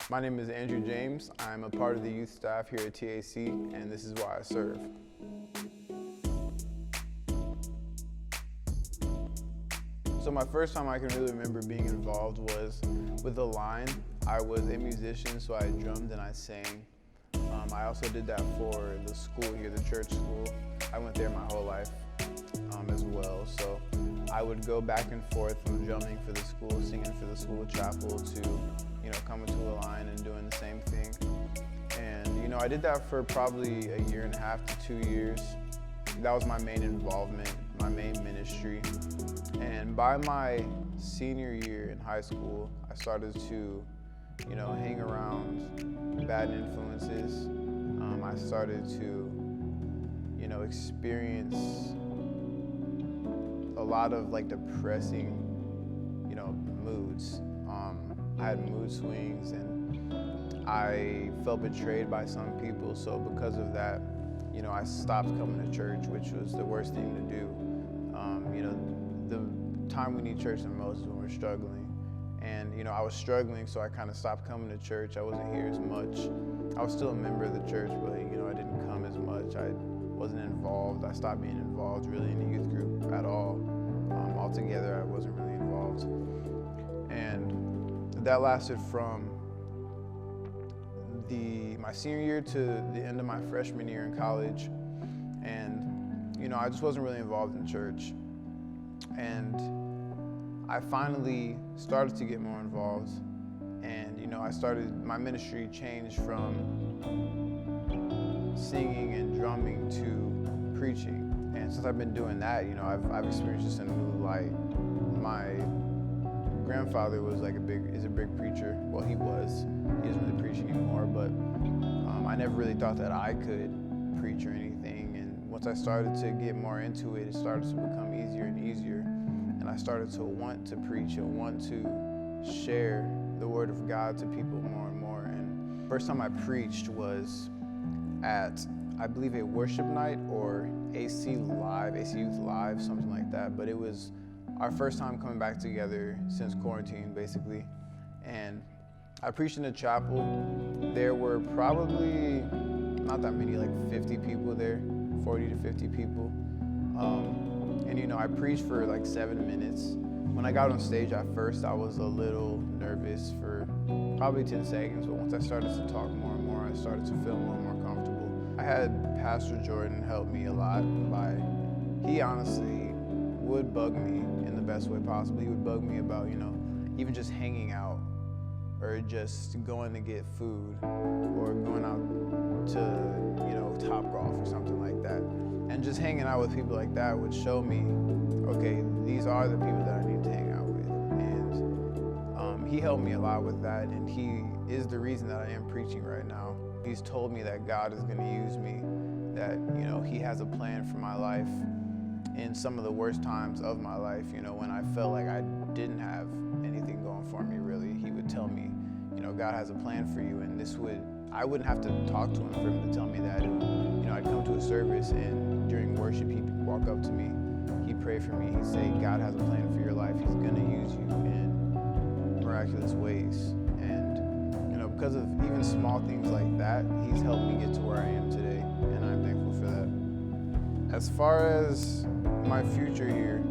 My name is Andrew James. I'm a part of the youth staff here at TAC, and this is why I serve. So my first time I can really remember being involved was with the line. I was a musician, so I drummed and I sang. I also did that for the school here, the church school. I went there my whole life as well. So I would go back and forth from drumming for the school, singing for the school chapel to, coming to a line and doing the same thing. And, I did that for probably a year and a half to 2 years. That was my main involvement, my main ministry. And by my senior year in high school, I started to, hang around bad influences. I started to, experience a lot of depressing, moods. I had mood swings and I felt betrayed by some people. So because of that, I stopped coming to church, which was the worst thing to do. The time we need church the most is when we're struggling. And, I was struggling, so I kind of stopped coming to church. I wasn't here as much. I was still a member of the church, but, I didn't come as much. I wasn't involved. I stopped being involved really in the youth group at all. Altogether, I wasn't really involved. And that lasted from my senior year to the end of my freshman year in college. And, I just wasn't really involved in church. And I finally started to get more involved, and my ministry changed from singing and drumming to preaching. And since I've been doing that, I've experienced just a new light. My grandfather was is a big preacher. Well, he was. He doesn't really preach anymore, but I never really thought that I could preach or anything. And once I started to get more into it, it started to become easier and easier. And I started to want to preach and want to share the word of God to people more and more. And first time I preached was at, I believe, a worship night or AC Youth Live, something like that. But it was our first time coming back together since quarantine, basically. And I preached in a chapel. There were probably not that many, 50 people there, 40 to 50 people. And I preached for 7 minutes. When I got on stage at first, I was a little nervous for probably 10 seconds, but once I started to talk more and more, I started to feel more and more comfortable. I had Pastor Jordan help me a lot he honestly would bug me in the best way possible. He would bug me about, even just hanging out or just going to get food or going out to, Topgolf or something like that. And just hanging out with people like that would show me, okay, these are the people that I need to hang out with. And he helped me a lot with that, and he is the reason that I am preaching right now. He's told me that God is going to use me, that, he has a plan for my life in some of the worst times of my life, when I felt like I didn't have anything going for me, really. He would tell me, God has a plan for you, and I wouldn't have to talk to him for him to tell me that. I'd come to a service, and during worship, he'd walk up to me, he'd pray for me, he'd say, God has a plan for your life. He's gonna use you in miraculous ways. And, because of even small things like that, he's helped me get to where I am today, and I'm thankful for that. As far as my future here,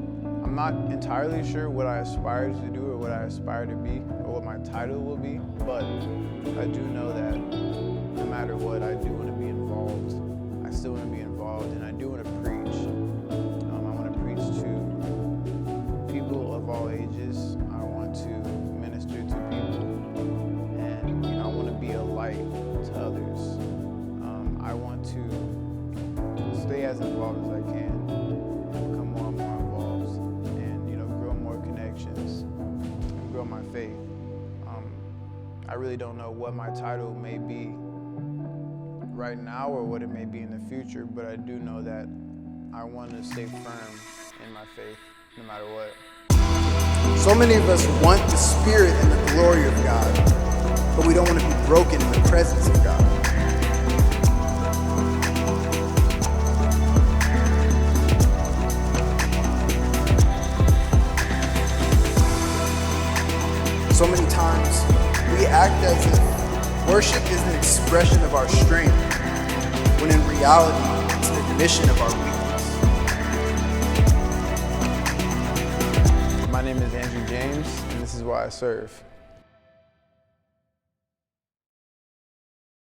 I'm not entirely sure what I aspire to do or what I aspire to be or what my title will be, but I do know that no matter what, I do want to be involved. I still want to be involved, and I do want to preach. I want to preach to people of all ages. I want to minister to people, and I want to be a light to others. I want to stay as involved as I can, become more and more involved, and grow more connections, and grow my faith. I really don't know what my title may be right now or what it may be in the future, but I do know that I want to stay firm in my faith no matter what. So many of us want the Spirit and the glory of God, but we don't want to be broken in the presence of God. So many times we act as if Worship is an expression of our strength, when in reality, it's the admission of our weakness. My name is Andrew James, and this is why I serve.